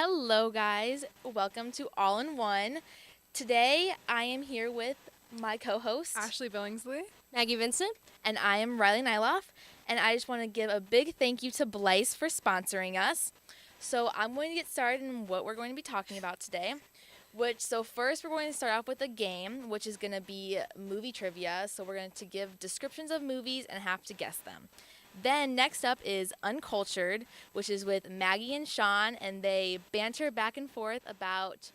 Hello, guys. Welcome to All in One. Today, I am here with my co host, Ashley Billingsley. Maggie Vincent. and I am Riley Nyloff. And I just want to give a big thank you to Blyce for sponsoring us. So, I'm going to get started in what we're going to be talking about today. First, we're going to start off with a game, which is going to be movie trivia. So, we're going to give descriptions of movies and have to guess them. Then next up is Uncultured, which is with Maggie and Sean, and they banter back and forth about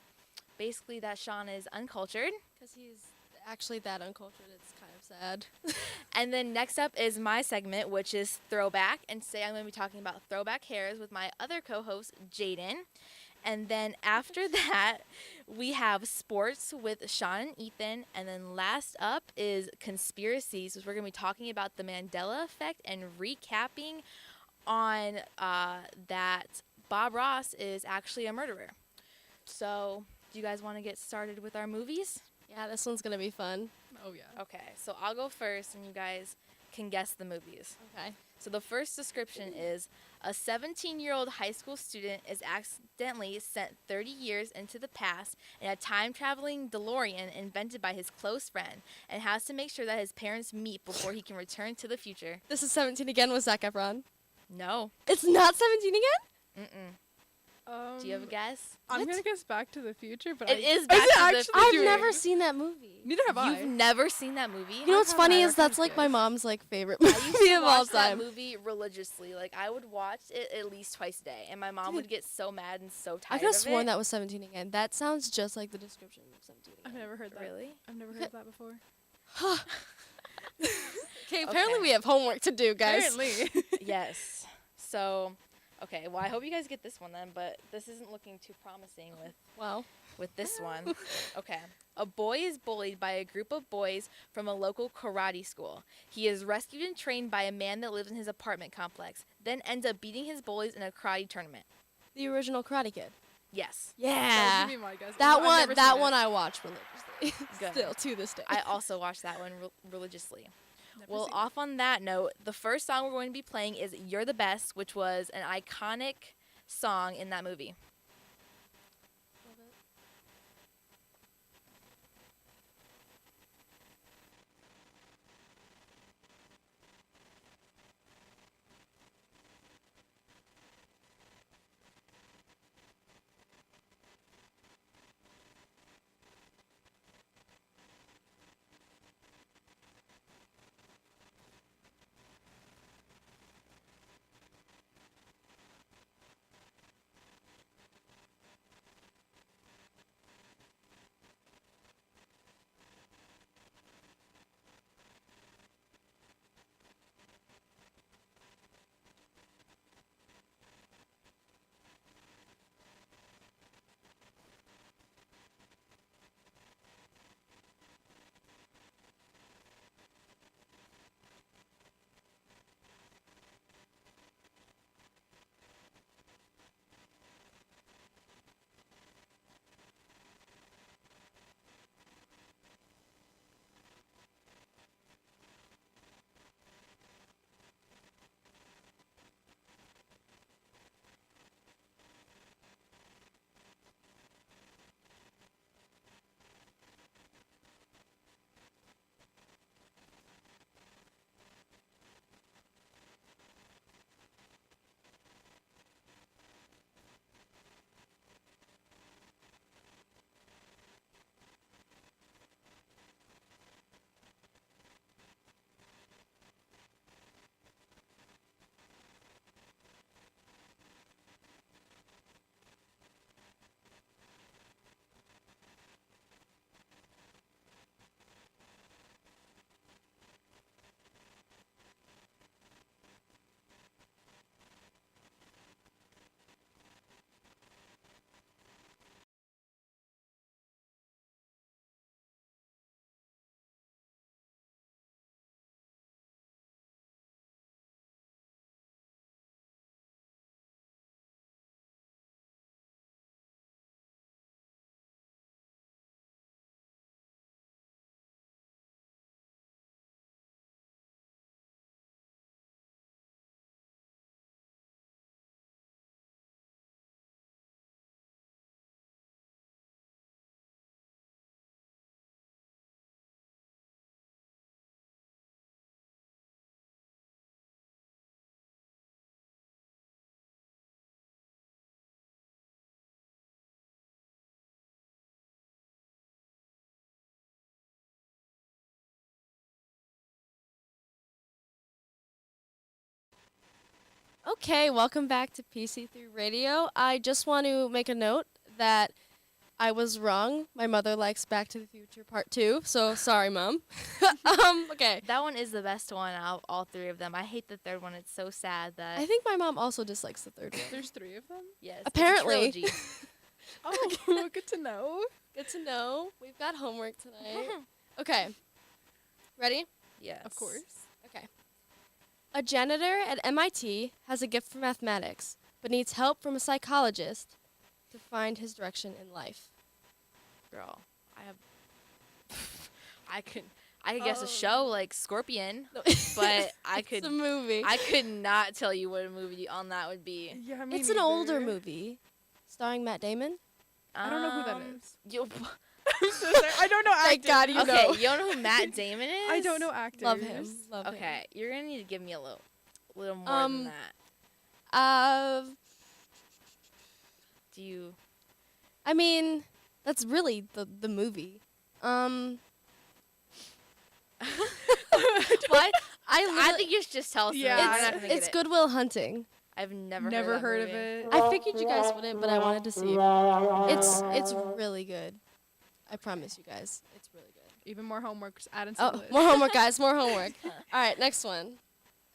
basically that Sean is uncultured. Because he's actually that uncultured, it's kind of sad. And then next up is my segment, which is Throwback, and today I'm going to be talking about throwback hairs with my other co-host, Jaden. And then after that, we have sports with Sean and Ethan. And then last up is conspiracies, which we're going to be talking about the Mandela effect and recapping on that Bob Ross is actually a murderer. So, do you guys want to get started with our movies? Yeah, this one's going to be fun. Oh, yeah. Okay, so I'll go first, and you guys can guess the movies. Okay. So the first description is a 17-year-old high school student is accidentally sent 30 years into the past in a time-traveling DeLorean invented by his close friend and has to make sure that his parents meet before he can return to the future. This is 17 again with Zac Efron. No. It's not 17 again? Mm-mm. Do you have a guess? I'm What? going to guess Back to the Future, but It is Is Back it to the actually Future. I've doing- never seen that movie. Neither have I. You've never seen that movie? You know what's have funny I? is that's That like my sounds good. mom's like favorite I used movie to of all watch that time. movie religiously. Like, I would watch it at least twice a day, and my mom would get so mad and so I tired could have of sworn it. that was 17 again. That sounds just like the description of 17 I've again. never heard that. Really? I've never heard that before. Okay, apparently Okay. we have homework to do, guys. Apparently. Yes. So, okay. Well, I hope you guys get this one then, but this isn't looking too promising Wow. with this one. Okay. A boy is bullied by a group of boys from a local karate school. He is rescued and trained by a man that lives in his apartment complex, then ends up beating his bullies in a karate tournament. The original Karate Kid. Yes. That was Yeah. gonna be my guess. That I've one, never that seen one it. I watched religiously. Good. Still to this day. I also watched that one religiously. Never Well, seen off on that note, the first song we're going to be playing is You're the Best, which was an iconic song in that movie. Okay, welcome back to PC3 Radio. I just want to make a note that I was wrong. My mother likes Back to the Future Part 2, so sorry, Mom. Okay. That one is the best one out of all three of them. I hate the third one. It's so sad that I think my mom also dislikes the third one. There's 3 of them? yes, Apparently. it's a trilogy. Oh, good to know. Good to know. We've got homework tonight. Okay. Ready? Yes. Of course. Okay. A janitor at MIT has a gift for mathematics, but needs help from a psychologist to find his direction in life. Girl, I could guess a show like Scorpion, but I It's a could movie. I could not tell you what a movie on that would be. Yeah, me It's an older neither. movie starring Matt Damon. I don't know who that is. You, I'm so sorry. I don't know Thank actors. God you okay, know. you don't know who Matt Damon is? I don't know actors. Love him. Love him. Okay, you're gonna need to give me a little more than that. Do you? I mean, that's really the movie. What? I think you should just tell us. Yeah, the movie. I'm I'm not It's gonna it's get Good Will Hunting. I've never Never heard of movie. it. I figured you guys wouldn't, but I wanted to see it. It's really good. I promise you guys, it's really good. Even more homework. Just add in some Oh, of it. more homework, guys. More homework. All right, next one.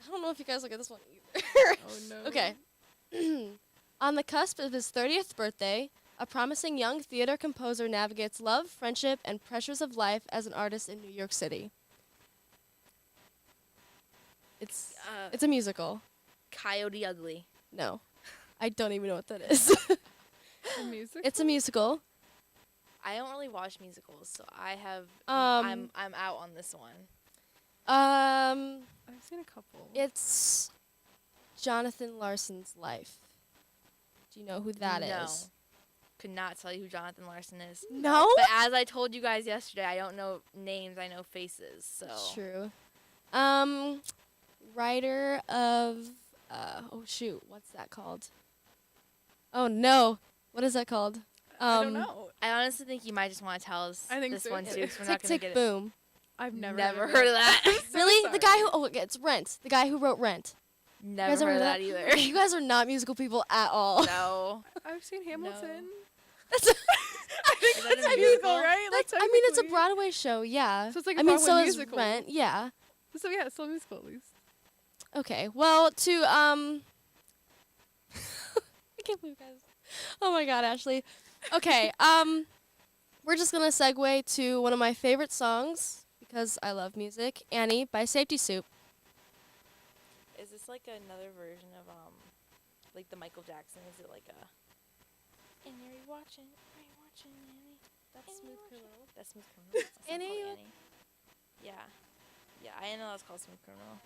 I don't know if you guys will get this one either. Oh, no. Okay. On the cusp of his 30th birthday, a promising young theater composer navigates love, friendship, and pressures of life as an artist in New York City. It's a musical. Coyote Ugly. No, I don't even know what that is. The music? It's a musical. I don't really watch musicals, so I have. Um, I'm out on this one. I've seen a couple. It's Jonathan Larson's life. Do you know who that is? No. Could not tell you who Jonathan Larson is. No? But as I told you guys yesterday, I don't know names. I know faces. So. True. Writer of oh shoot, what's that called? Oh no, what is that called? I don't know. I honestly think you might just want to tell us I think this so, one too. too, because we're Tick not gonna Tick get it. Boom. I've never heard of that. So Really? The guy sorry. who it's Rent. The guy who wrote Rent. Never guys ever heard of heard that either. Okay, you guys are not musical people at all. No. I've seen Hamilton. That's I think Is that that's a a musical, musical? right? Like, I mean, it's a technically. Broadway show, yeah. So it's like a I mean, so Broadway is musical. Rent, yeah. So yeah, it's still a musical at least. Okay, well, to I can't believe you guys. Oh my God, Ashley. Okay, we're just gonna segue to one of my favorite songs because I love music, "Annie" by Safety Soup. Is this like another version of like the Michael Jackson? Is it like a? And are you watching? Are you watching, Annie? That's Annie, Smooth watching? Criminal. That's Smooth Criminal. That's not Annie, called you- Annie. Yeah. Yeah, I know that's called Smooth Criminal.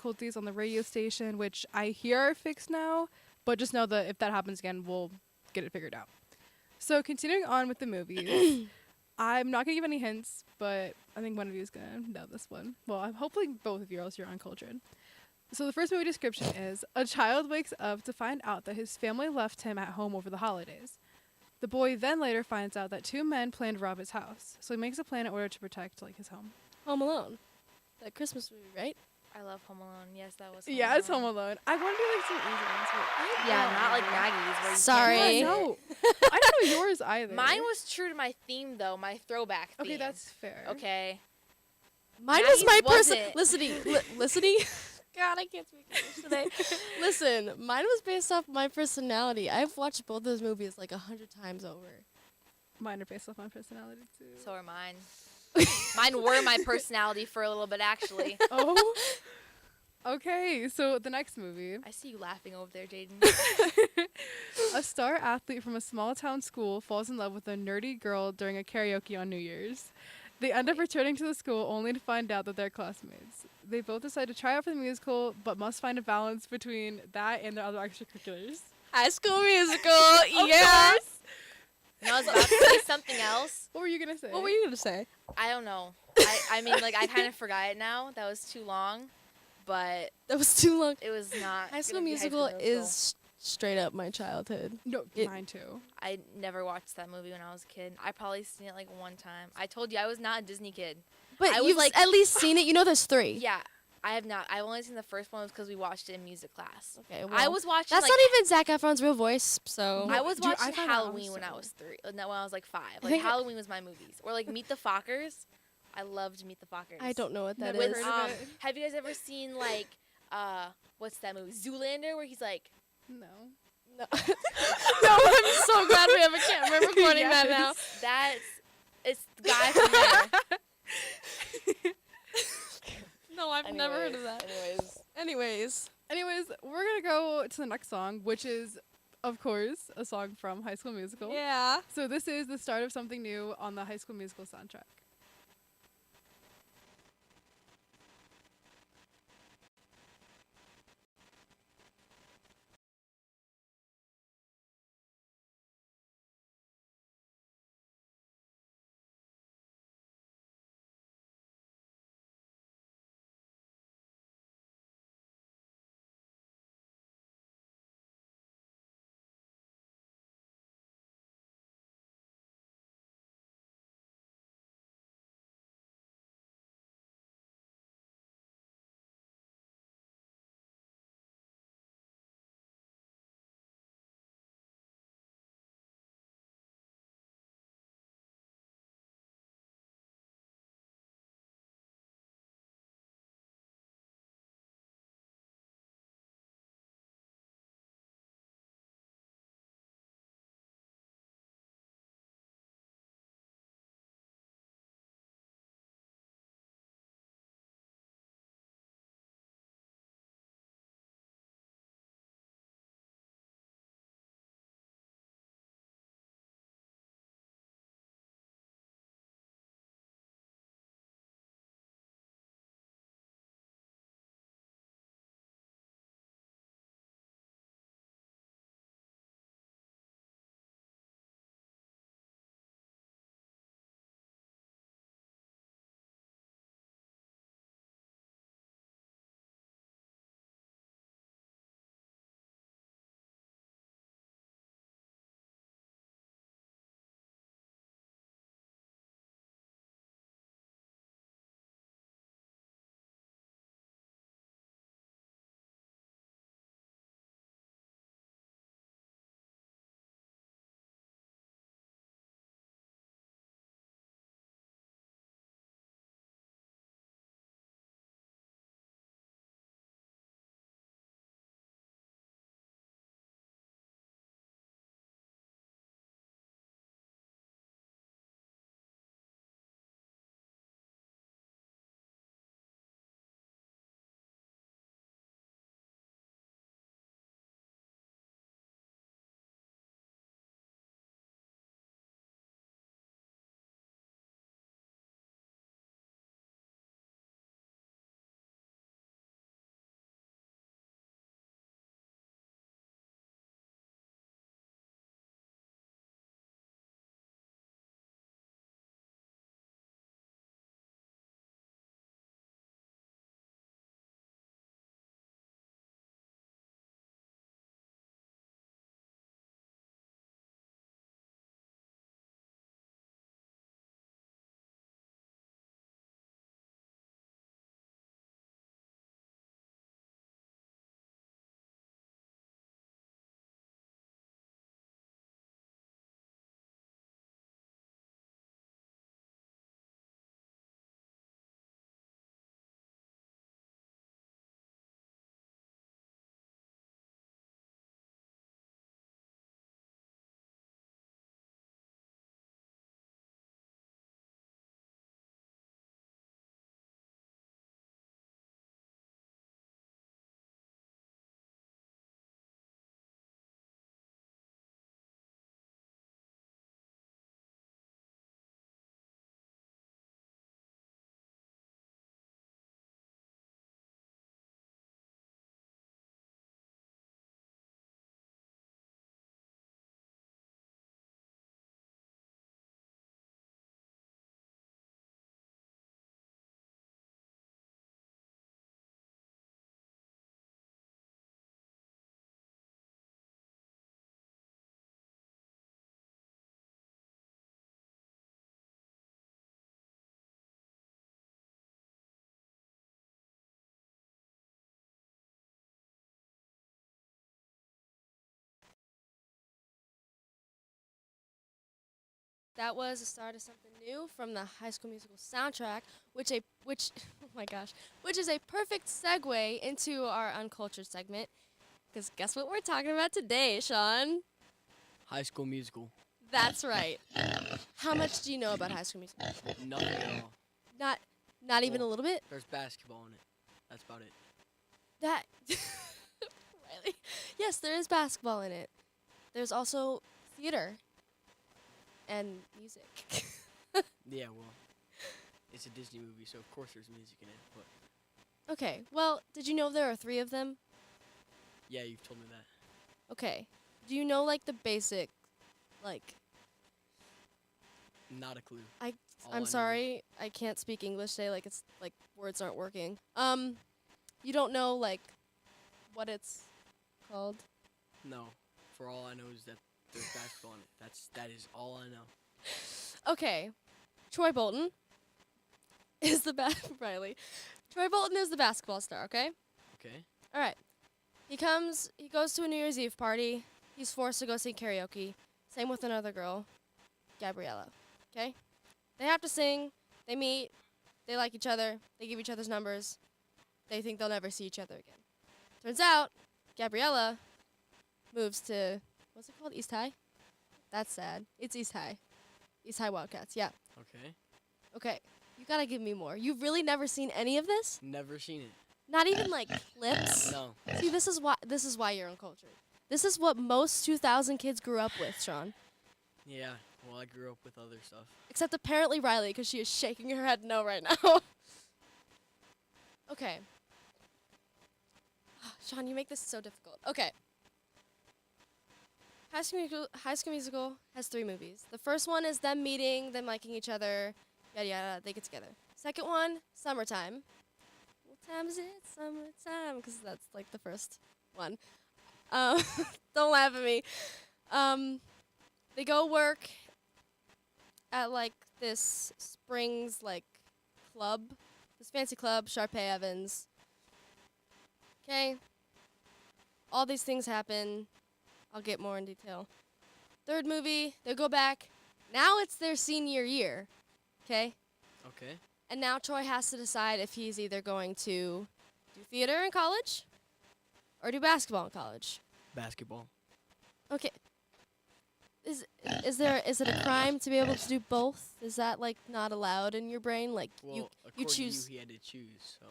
difficulties on the radio station, which I hear are fixed now, but just know that if that happens again, we'll get it figured out. So continuing on with the movies, I'm not going to give any hints, but I think one of you is going to know this one. Well, hopefully both of you, or else you're uncultured. So the first movie description is, a child wakes up to find out that his family left him at home over the holidays. The boy then later finds out that two men plan to rob his house, so he makes a plan in order to protect his home. Home Alone. That Christmas movie, right? I love Home Alone. Yes, that was Home Yeah, Alone. it's Home Alone. I want to do some easy ones. But Yeah, not like Maggie's. Where you Sorry. can't Yeah, guess no. it. I don't know yours either. Mine was true to my theme, though, my throwback theme. Okay, that's fair. Okay. Mine was my Maggie's person. wasn't. Listening. God, I can't speak English today. Listen, mine was based off my personality. I've watched both those movies like 100 times over. Mine are based off my personality too. So are mine. Mine were my personality for a little bit, actually. Oh. Okay, so the next movie. I see you laughing over there, Jaden. A star athlete from a small town school falls in love with a nerdy girl during a karaoke on New Year's. They end up returning to the school only to find out that they're classmates. They both decide to try out for the musical, but must find a balance between that and their other extracurriculars. High School Musical. Yeah. And I was about to say something else. What were you gonna say? What were you gonna say? I don't know. I mean, like, I kind of forgot it now. That was too long. But That was too long. it was not. High School gonna be Musical is straight up my childhood. No, It- mine too. I never watched that movie when I was a kid. I probably seen it like one time. I told you I was not a Disney kid. But I was you've like- at least seen it. You know there's 3. Yeah, I have not. I've only seen the first one because we watched it in music class. Okay, I well, was watching. That's like, not even Zac Efron's real voice, so. I was Dude, I watching found out Halloween when I also. was 3. No, when I was like 5. I Like think- Halloween was my movies. Or like Meet the Fockers. I loved Meet the Fockers. I don't know what that Never is. heard of it. Have you guys ever seen like what's that movie? Zoolander, where he's like, No. No. No, I'm so glad we have a camera recording that now. it's the guy from there. No, I've never heard of that. Anyways. Anyways, we're gonna go to the next song, which is, of course, a song from High School Musical. Yeah. So this is the start of something new on the High School Musical soundtrack. that was the start of something new from the High School Musical soundtrack, which oh my gosh, which is a perfect segue into our uncultured segment. Because guess what we're talking about today, Sean? High School Musical. That's right. How much do you know about High School Musical? Nothing at all. Not even a Well, little bit? There's basketball in it. That's about it. That Riley. Yes, there is basketball in it. There's also theater and music. Yeah, well, it's a Disney movie, so of course there's music in it. But Okay. Well, did you know there are 3 of them? yeah, you've told me that. Okay. Do you know like the basic like Not a clue. I All I I'm know sorry, I can't speak English today. Like it's like words aren't working. You don't know like what it's called? No. For all I know is that there's basketball in it. That is all I know. Okay. Troy Bolton is the Riley. Troy Bolton is the basketball star, okay? Okay. All right. He goes to a New Year's Eve party. He's forced to go sing karaoke. Same with another girl, Gabriella. Okay? They have to sing. They meet. They like each other. They give each other's numbers. They think they'll never see each other again. Turns out, Gabriella moves to, what's it called? East High? That's sad. It's East High. East High Wildcats, yeah. Okay. Okay. You gotta give me more. You've really never seen any of this? Never seen it. Not even like clips? No. See, this is why you're uncultured. This is what most 2000 kids grew up with, Sean. Yeah. Well, I grew up with other stuff. Except apparently Riley, because she is shaking her head no right now. Okay. Sean, you make this so difficult. Okay. High School Musical has 3 movies. The first one is them meeting, them liking each other, yada yada, they get together. Second one, summertime. What time is it? Summertime, because that's like the first one. Don't laugh at me. They go work at like this Springs like club, this fancy club, Sharpay Evans. Okay. All these things happen. I'll get more in detail. Third movie, they go back. Now it's their senior year. Okay? Okay. And now Troy has to decide if he's either going to do theater in college or do basketball in college. Basketball. Okay. Is it a crime to be able to do both? Is that like not allowed in your brain? Like Well, you according choose. to you, he had to choose, so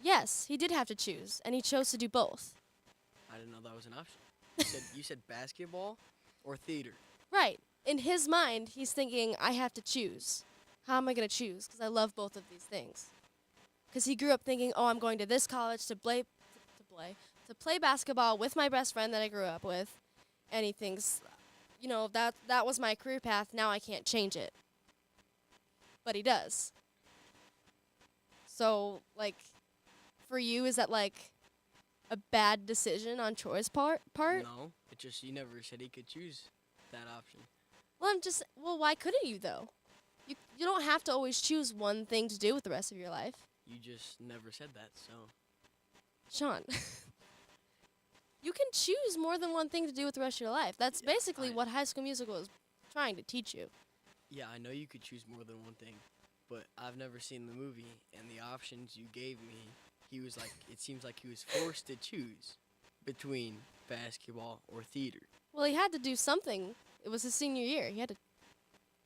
Yes, he did have to choose, and he chose to do both. I didn't know that was an option. You said basketball or theater. Right. In his mind, he's thinking, I have to choose. How am I going to choose? Because I love both of these things. Because he grew up thinking, oh, I'm going to this college to play basketball with my best friend that I grew up with. And he thinks, you know, that was my career path. Now I can't change it. But he does. So, like, for you, is that, like, a bad decision on Troy's part? No, it just you never said he could choose that option. Well, why couldn't you, though? You don't have to always choose one thing to do with the rest of your life. You just never said that, so Sean, you can choose more than one thing to do with the rest of your life. That's Yeah, basically what High School Musical is trying to teach you. yeah, I know you could choose more than one thing, but I've never seen the movie, and the options you gave me, he was like, it seems like he was forced to choose between basketball or theater. Well, he had to do something. It was his senior year. He had to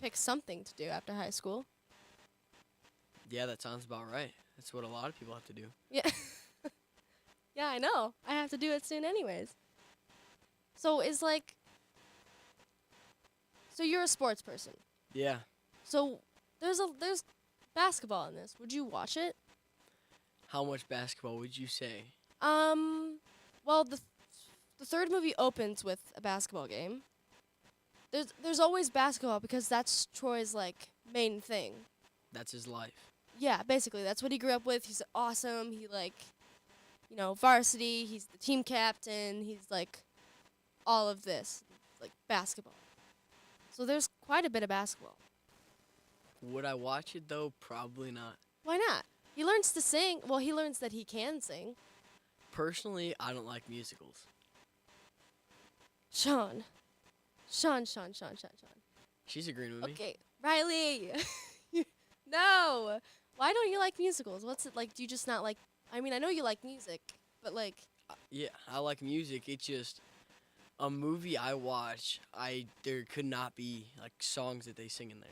pick something to do after high school. Yeah, that sounds about right. That's what a lot of people have to do. Yeah. Yeah, I know. I have to do it soon anyways. So so you're a sports person. Yeah. So there's basketball in this. Would you watch it? How much basketball would you say? Well, the third movie opens with a basketball game. There's always basketball because that's Troy's like main thing. That's his life. Yeah, basically that's what he grew up with. He's awesome. He like, you know, varsity. He's the team captain. He's like all of this, like basketball. So there's quite a bit of basketball. Would I watch it though? Probably not. Why not? He learns to sing. Well, he learns that he can sing. Personally, I don't like musicals. Sean. She's agreeing with me. Okay, Riley. No. Why don't you like musicals? What's it like? Do you just not like? I mean, I know you like music, but like, Yeah, I like music. It's just a movie I watch. There could not be like songs that they sing in there.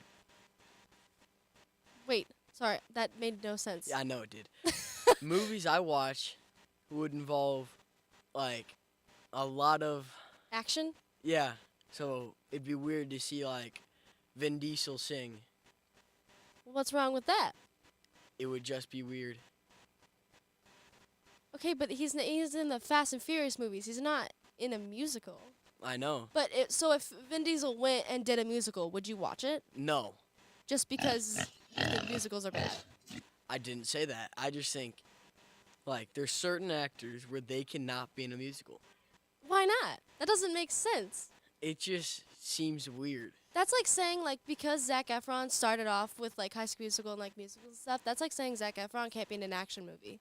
wait. Sorry, that made no sense. Yeah, I know it did. Movies I watch would involve like a lot of Action. yeah. So it'd be weird to see like Vin Diesel sing. What's wrong with that? It would just be weird. Okay, but he's in the Fast and Furious movies. He's not in a musical. I know. But so if Vin Diesel went and did a musical, would you watch it? No, Just because you think musicals are bad? I didn't say that. I just think like there's certain actors where they cannot be in a musical. Why not? That doesn't make sense. It just seems weird. That's like saying like because Zac Efron started off with like High School Musical and like musical stuff. That's like saying Zac Efron can't be in an action movie.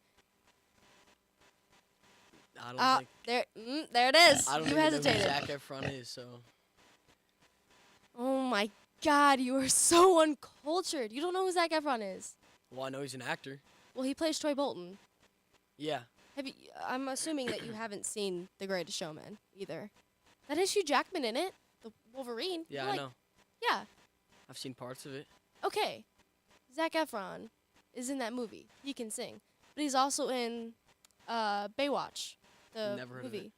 I don't think. There it is. I don't You even hesitated. know who Zac Efron is. So Oh my God, you are so uncultured. You don't know who Zac Efron is. well, I know he's an actor. Well, he plays Troy Bolton. Yeah. Have you? I'm assuming that you haven't seen The Greatest Showman either. That has Hugh Jackman in it, the Wolverine. Yeah, You're I like, know. Yeah. I've seen parts of it. Okay. Zac Efron is in that movie. He can sing, but he's also in Baywatch, the Never heard of movie. it.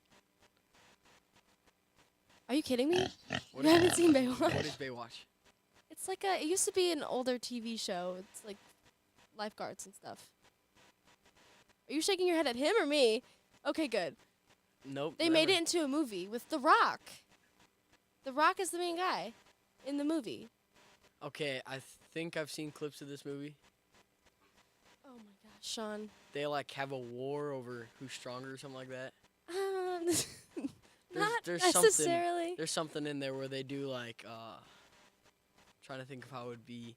Are you kidding me? What You is- haven't seen Baywatch? What is Baywatch? It's like it used to be an older TV show. It's like lifeguards and stuff. Are you shaking your head at him or me? Okay, good. Nope. They made never. it into a movie with The Rock. The Rock is the main guy in the movie. Okay, I think I've seen clips of this movie. Oh my gosh, Sean. They like have a war over who's stronger or something like that. Not there's necessarily. There's something in there where they do like trying to think of how it would be.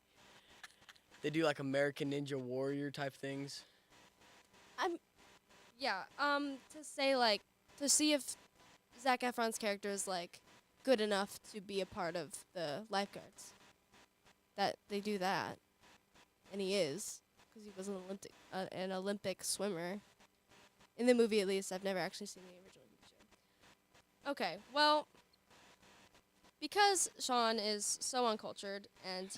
They do like American Ninja Warrior type things. Yeah. To say like to see if Zac Efron's character is like good enough to be a part of the lifeguards. That they do that, and he is because he was an Olympic swimmer. In the movie, at least, I've never actually seen the original TV show. Okay, well, because Sean is so uncultured and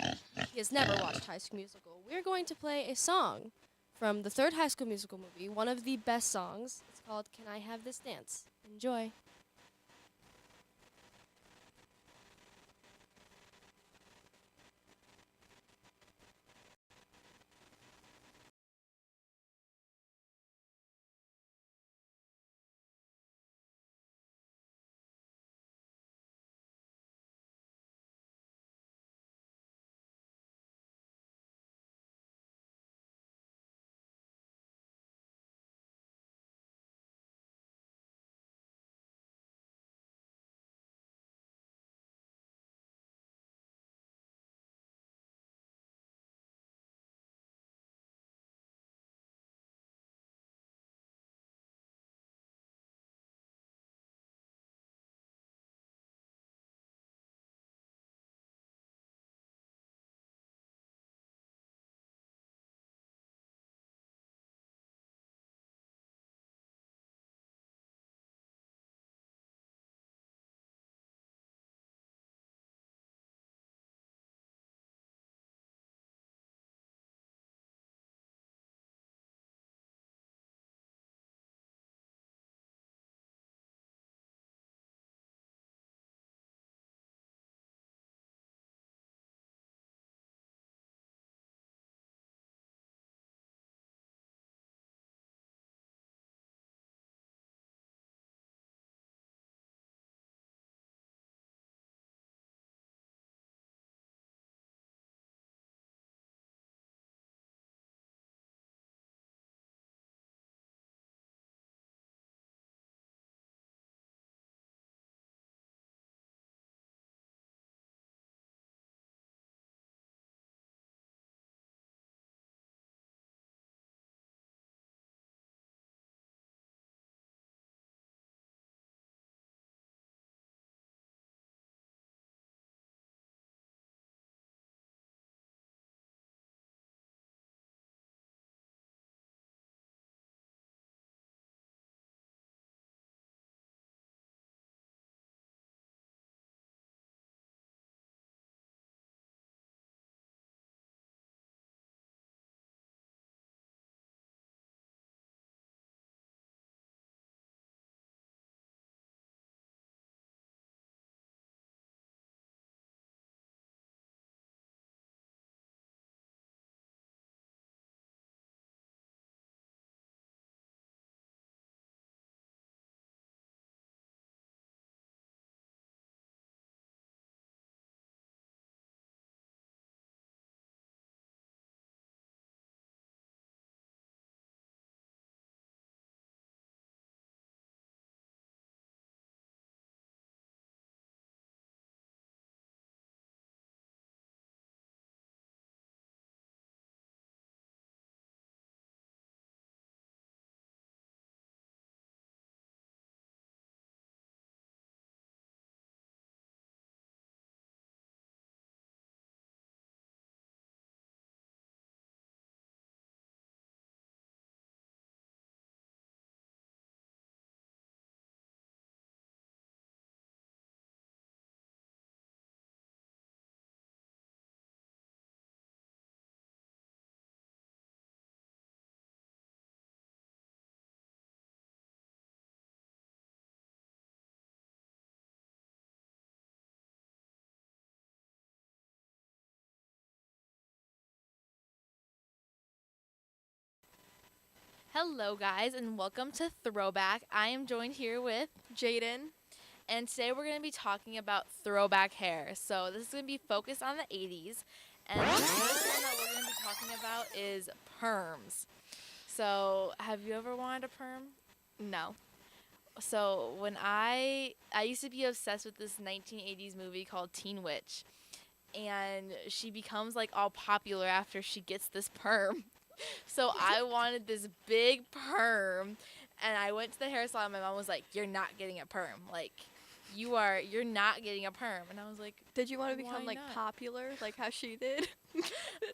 he has never watched High School Musical, we're going to play a song from the third High School Musical movie, one of the best songs. It's called Can I Have This Dance? Enjoy. Hello, guys, and welcome to Throwback. I am joined here with Jaden. and today we're going to be talking about throwback hair. So this is going to be focused on the 80s, and the first one that we're going to be talking about is perms. So have you ever wanted a perm? No. So when I used to be obsessed with this 1980s movie called Teen Witch, and she becomes like all popular after she gets this perm. So I wanted this big perm, and I went to the hair salon. And my mom was like, "You're not getting a perm. Like, you're not getting a perm." And I was like, Did you want to Why become like not? popular, like how she did?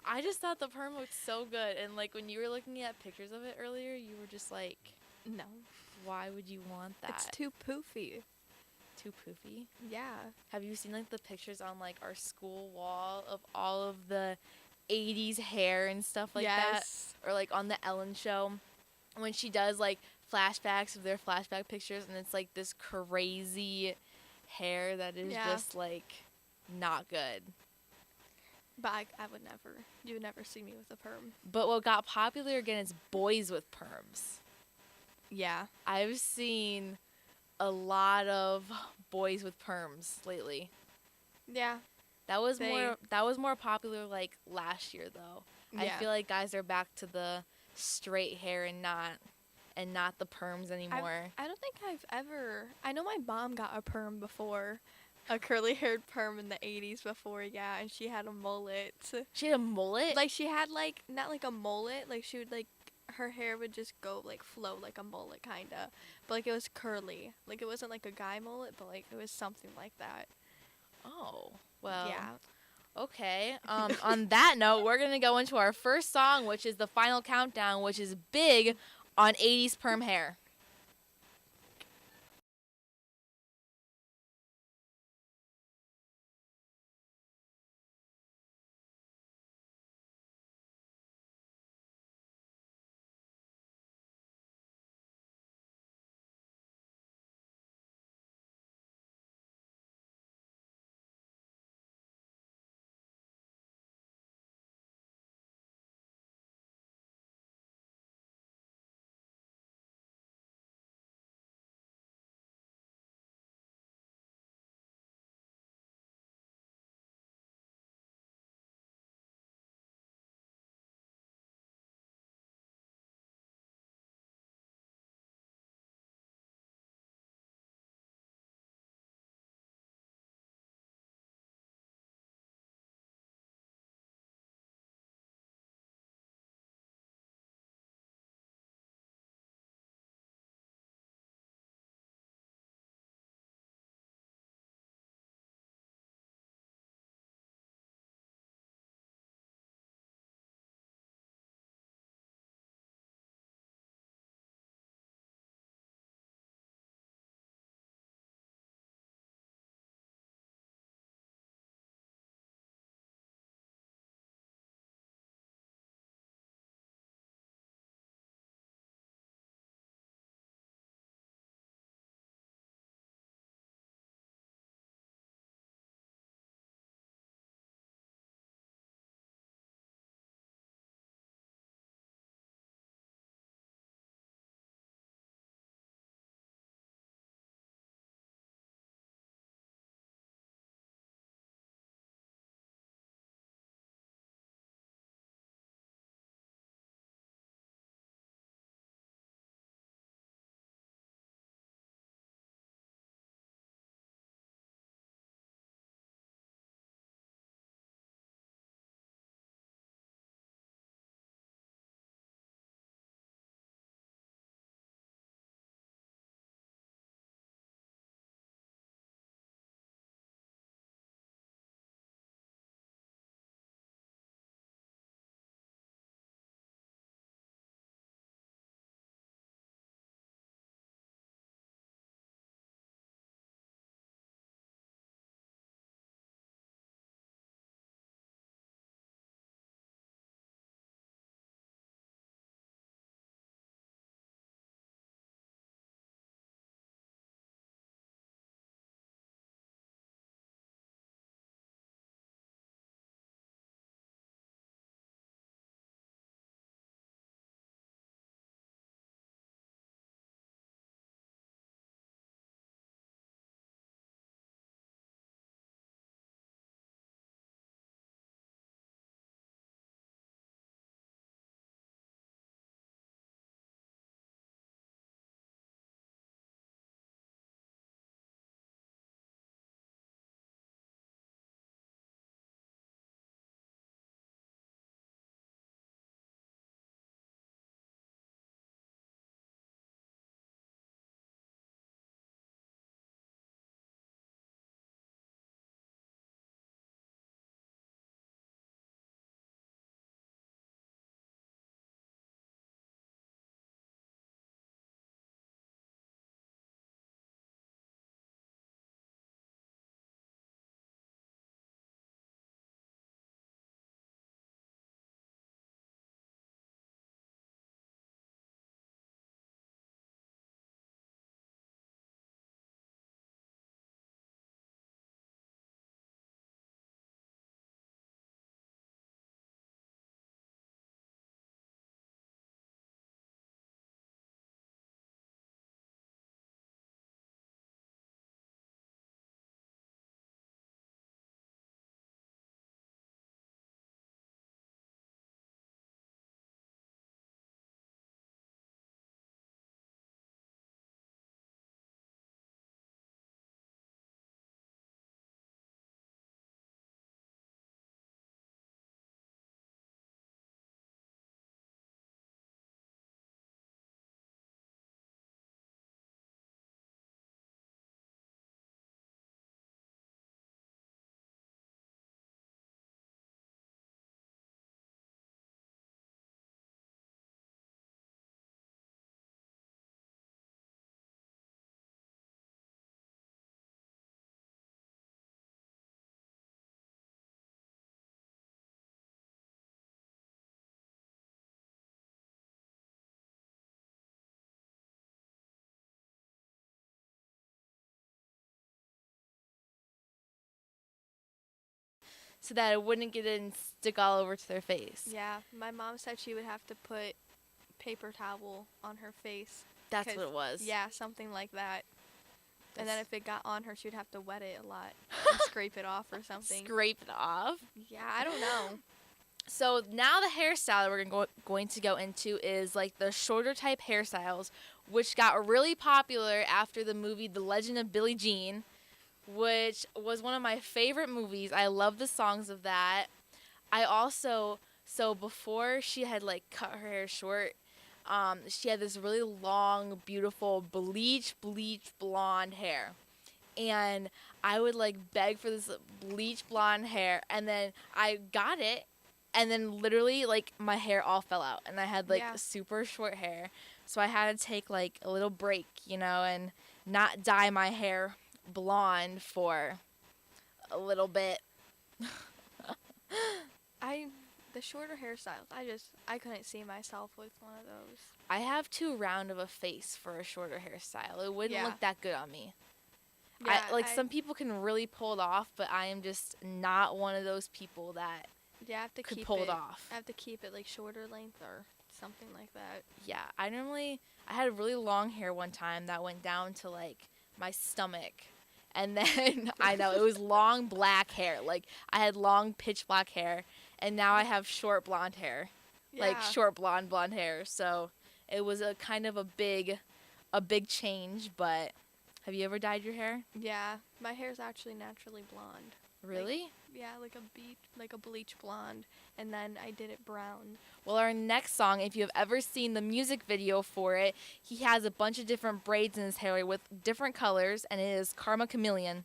I just thought the perm looked so good. And like when you were looking at pictures of it earlier, you were just like, No, "Why would you want that? it's too poofy. Too poofy." Yeah. Have you seen like the pictures on like our school wall of all of the 80s hair and stuff like that? Yes. Or like on the Ellen show when she does like flashbacks of their flashback pictures, and it's like this crazy hair that is Yeah. just like not good. But I would never. You would never see me with a perm. But what got popular again is boys with perms. Yeah. I've seen a lot of boys with perms lately. Yeah. That was They- more popular like last year though. I Yeah. feel like guys are back to the straight hair and not the perms anymore. I don't think I've ever. I know my mom got a perm before, a curly haired perm in the 80s before. Yeah, and she had a mullet. She had a mullet. Like she had like not like a mullet. Like she would like her hair would just go like flow like a mullet kinda, but like it was curly. Like it wasn't like a guy mullet, but like it was something like that. Oh, well. Yeah. Okay. On that note, we're going to go into our first song, which is the final countdown, which is big on 80s perm hair. so that it wouldn't get in and stick all over to their face. Yeah, my mom said she would have to put paper towel on her face. That's 'cause- what it was. Yeah, something like that. And then if it got on her, she would have to wet it a lot and scrape it off or something. Scrape it off. Yeah, I don't know. So now the hairstyle we're going to go into is like the shorter type hairstyles, which got really popular after the movie The Legend of Billie Jean, which was one of my favorite movies. I love the songs of that. I also, so before she had like cut her hair short, she had this really long, beautiful bleach blonde hair. And I would like beg for this bleach blonde hair, and then I got it, and then literally like my hair all fell out, and I had like Yeah. super short hair. So I had to take like a little break, and not dye my hair blonde for a little bit. The shorter hairstyles, I couldn't see myself with one of those. I have too round of a face for a shorter hairstyle. It wouldn't Yeah. look that good on me. Yeah, Some people can really pull it off, but I am just not one of those people that I have to could keep pull it it off. I have to keep it like shorter length or something like that. Yeah, I had really long hair one time that went down to like my stomach. And then I know it was long black hair. Like I had long pitch black hair, and now I have short blonde hair. Like Yeah. short blonde hair. So it was a kind of a big change, but have you ever dyed your hair? Yeah, my hair's actually naturally blonde. Really? Yeah, like a bleach blonde, and then I did it brown. Well, our next song, if you have ever seen the music video for it, he has a bunch of different braids in his hair with different colors, and it is Karma Chameleon.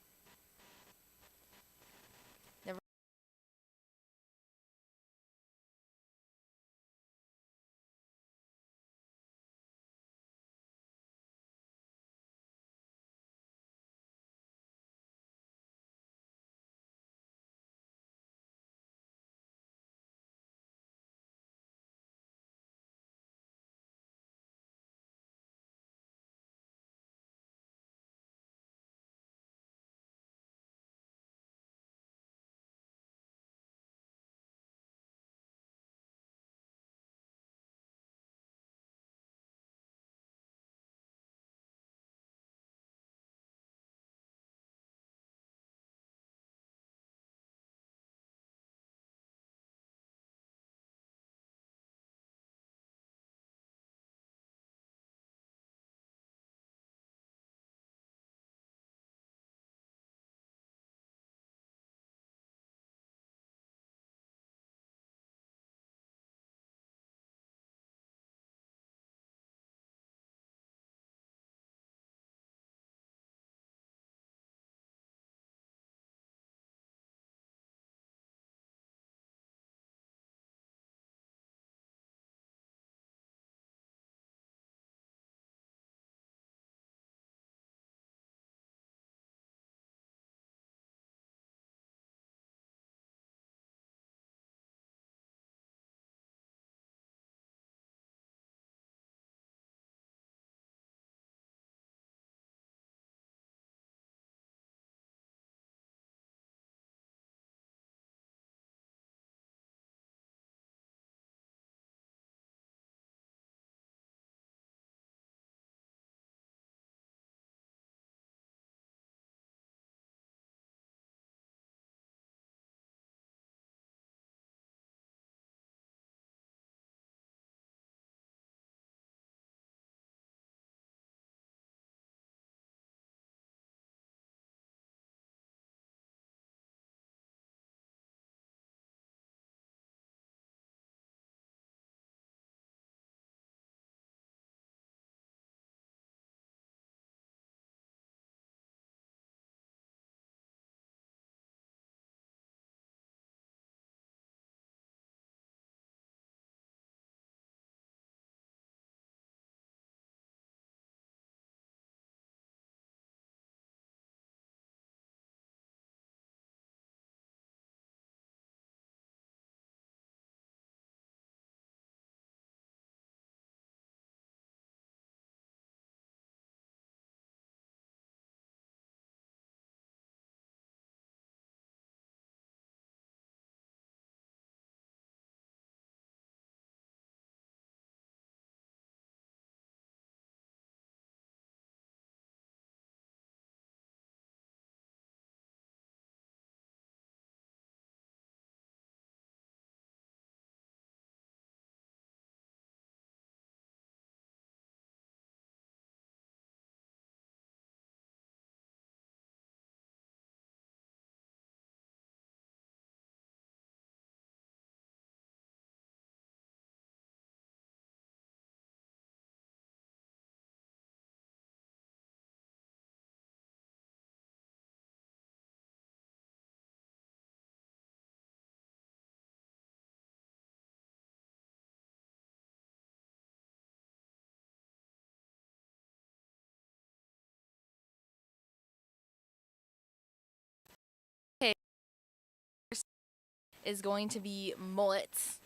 is going to be mullets,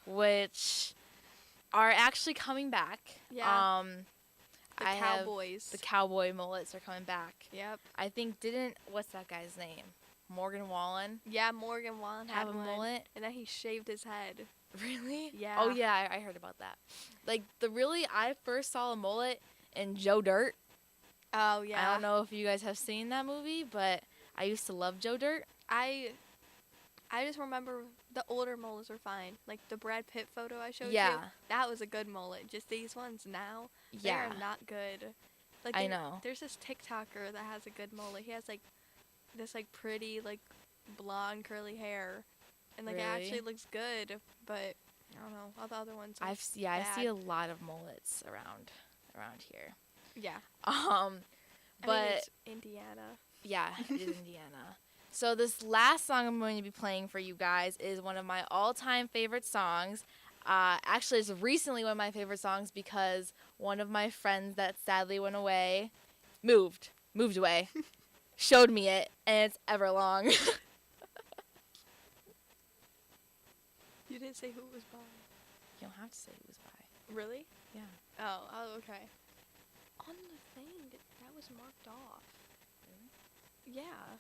which are actually coming back. Yeah. The I have Cowboys. the cowboy mullets are coming back. Yep. I think what's that guy's name? Morgan Wallen Yeah, Morgan Wallen have had a one, mullet. and then he shaved his head. Really? Yeah. Oh yeah, I heard about that. Like I first saw a mullet in Joe Dirt. Oh yeah. I don't know if you guys have seen that movie, but I used to love Joe Dirt. I just remember the older mullets were fine. Like the Brad Pitt photo I showed you. Yeah. That was a good mullet. Just these ones now, they Yeah. are not good. Like I know. There's this TikToker that has a good mullet. He has like this like pretty like blonde curly hair, and like it Really? actually looks good. But I don't know. All the other ones. I see bad. a lot of mullets around here. Yeah. Um, I but think it's Indiana. yeah, it is Indiana. So this last song I'm going to be playing for you guys is one of my all-time favorite songs. Actually, it's recently one of my favorite songs because one of my friends that sadly went away, moved away, showed me it, and it's Everlong. You didn't say who it was by. You don't have to say who it was by. Really? Yeah. Oh, okay. On the thing, that was marked off. Really? Yeah.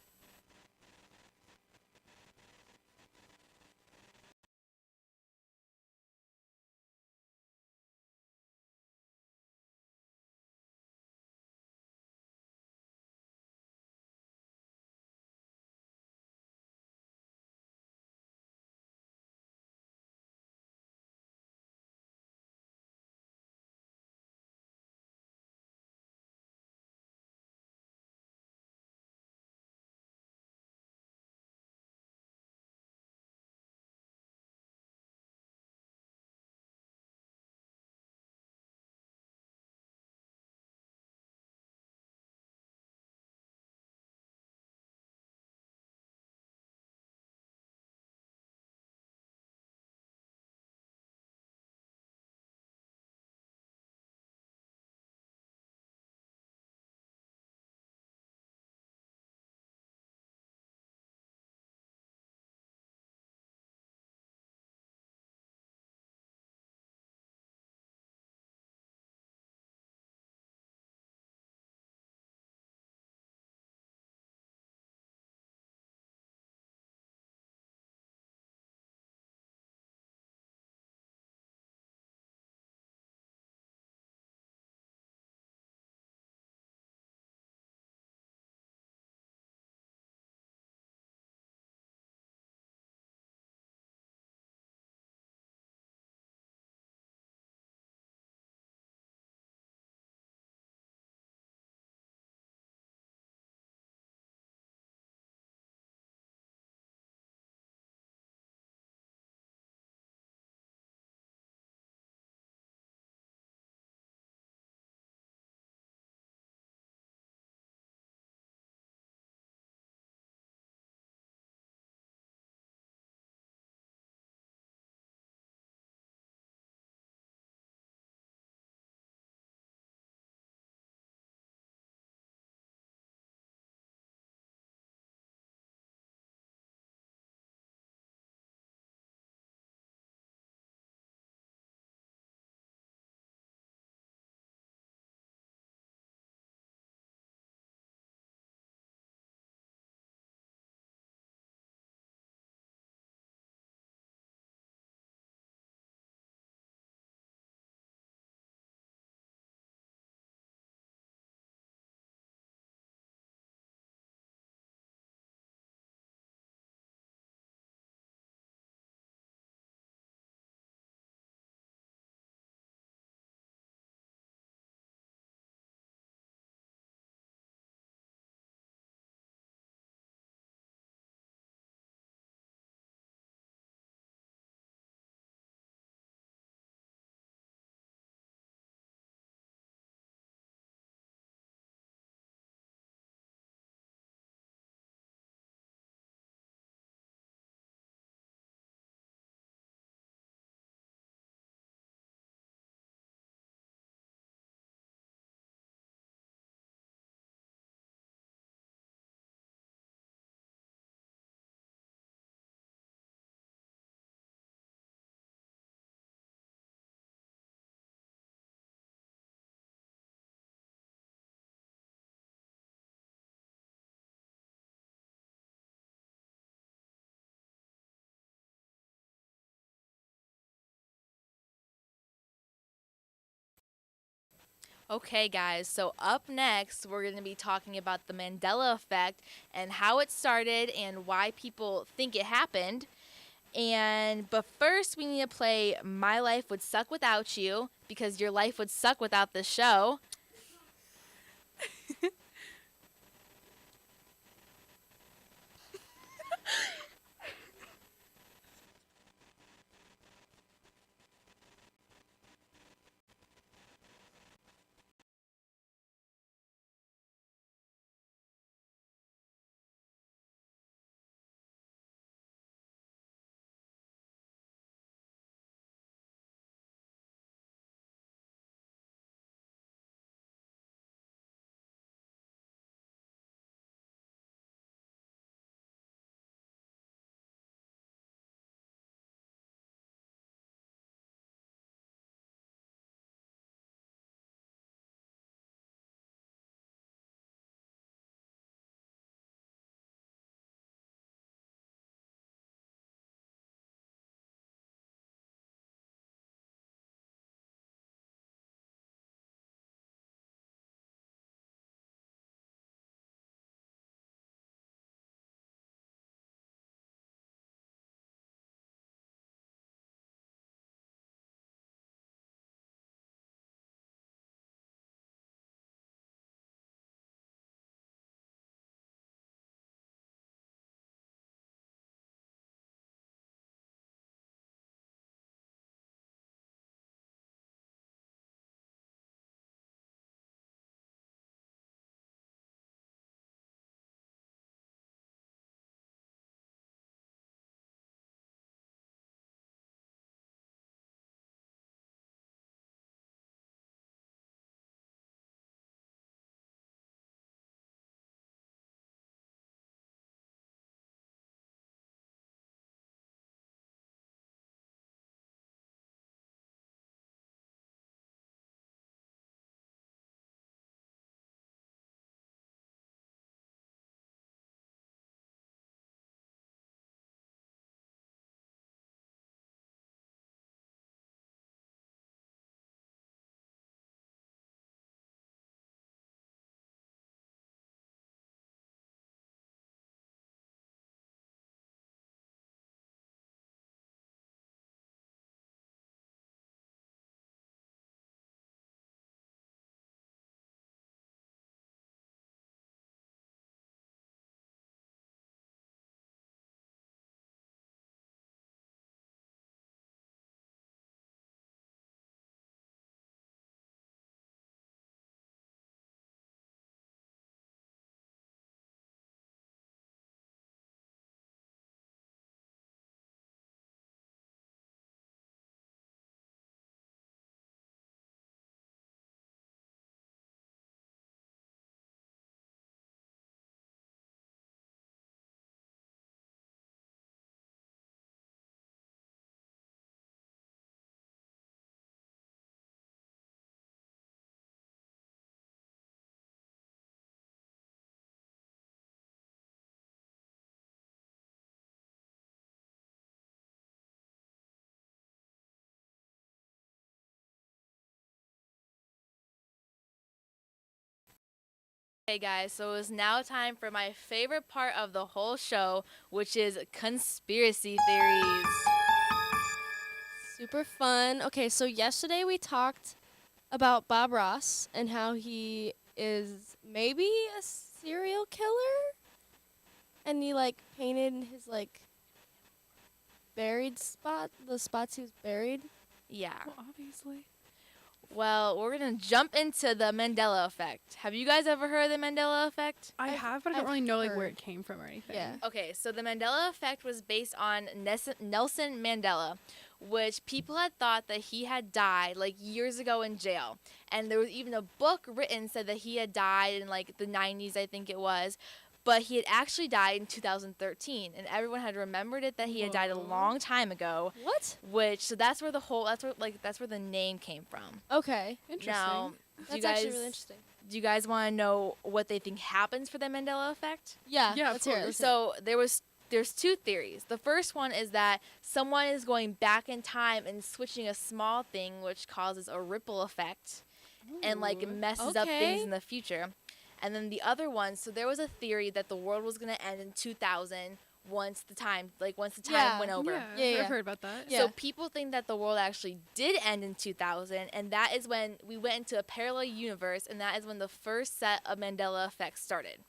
Okay, guys, so up next, we're going to be talking about the Mandela effect and how it started and why people think it happened. But first, we need to play My Life Would Suck Without You, because your life would suck without this show. Okay, guys, so it's now time for my favorite part of the whole show, which is conspiracy theories. Super fun. Okay, so yesterday we talked about Bob Ross and how he is maybe a serial killer, and he like painted his like buried spot, the spots he was buried. Yeah. Well, obviously. Well, we're going to jump into the Mandela effect. Have you guys ever heard of the Mandela effect? I I've- have, but I don't I've really know like where heard. it came from or anything. Yeah. Okay, so the Mandela effect was based on Nelson Mandela, which people had thought that he had died like years ago in jail. And there was even a book written said that he had died in like the 90s, I think it was. But he had actually died in 2013, and everyone had remembered it that he had died a Whoa. long time ago. What? So that's where the name came from. Okay. Interesting. Now, That's actually really interesting. do you guys want to know what they think happens for the Mandela effect? Yeah. Yeah, of Let's hear it. course. Let's hear it. So there's two theories. The first one is that someone is going back in time and switching a small thing, which causes a ripple effect. and like Ooh. messes up things Okay. in the future. And then the other one, so there was a theory that the world was gonna end in 2000 once the time Yeah. went over. Yeah. I've heard about that. Yeah. So people think that the world actually did end in 2000, and that is when we went into a parallel universe, and that is when the first set of Mandela effects started.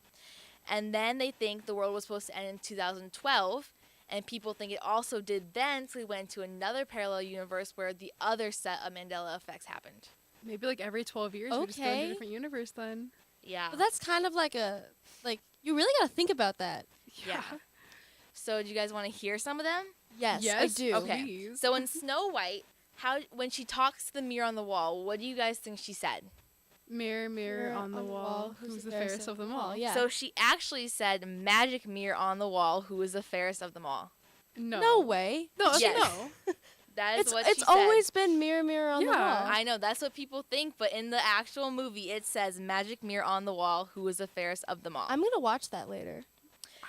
And then they think the world was supposed to end in 2012, and people think it also did then, so we went to another parallel universe where the other set of Mandela effects happened. Maybe like every 12 years we just go into Okay. a different universe then. Yeah. But that's kind of like you really gotta think about that. Yeah. So do you guys want to hear some of them? Yes, I Yes, do. Okay. please. So in Snow White, when she talks to the mirror on the wall, what do you guys think she said? Mirror, mirror on the wall, who's the fairest of them all? Yeah. So she actually said, "Magic mirror on the wall, who is the fairest of them all?" No. no way. No, Yes. no. That is It's what she it's said. always been mirror, mirror on the Yeah. wall. I know that's what people think, but in the actual movie, it says, "Magic mirror on the wall, who is the fairest of them all." I'm gonna watch that later,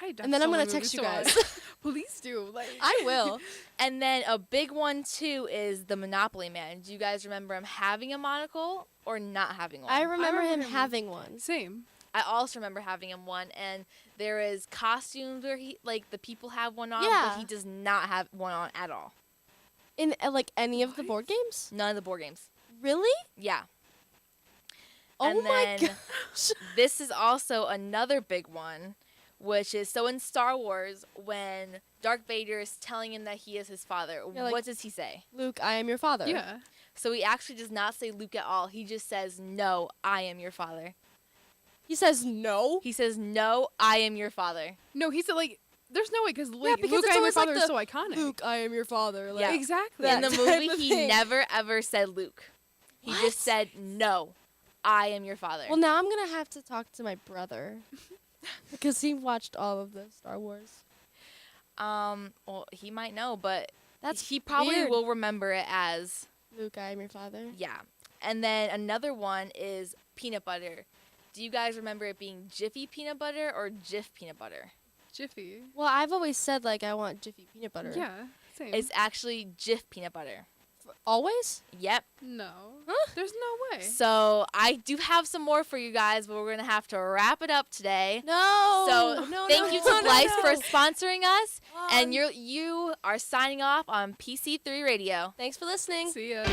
I and then I'm so gonna many text you movies guys. to watch. Please do. Like I will. And then a big one too is the Monopoly Man. Do you guys remember him having a monocle or not having one? I remember remember him him. having one. Same. I also remember having him one, and there is costumes where the people have one on, Yeah. but he does not have one on at all. In like any of the board games? None of the board games. Really? Yeah. Oh and my then gosh. this is also another big one, which is so in Star Wars when Darth Vader is telling him that he is his father. Yeah, like- what does he say? Luke, I am your father. Yeah. So he actually does not say Luke at all. He just says, "No, I am your father." He says no. He says, "No, I am your father." No, he's like, there's no way because Yeah, because Luke, it's I am your always like father is the so iconic. Luke, I am your father. Like, Yeah. Exactly. That In the type movie, of he thing. never ever said Luke. He What? just said, "No, I am your father." Well, now I'm gonna have to talk to my brother because he watched all of the Star Wars. Well, he might know, but That's he probably weird. will remember it as Luke, I am your father. yeah. And then another one is peanut butter. Do you guys remember it being Jiffy peanut butter or Jif peanut butter? Jiffy. Well, I've always said like I want Jiffy peanut butter. Yeah. Same. It's actually Jif peanut butter. Always? Yep. no. Huh? There's no way. So I do have some more for you guys, but we're gonna have to wrap it up today. No. So no, thank no, you no, to no, Blythe no. for sponsoring us, and Um, you are signing off on PC3 Radio. Thanks for listening. See ya.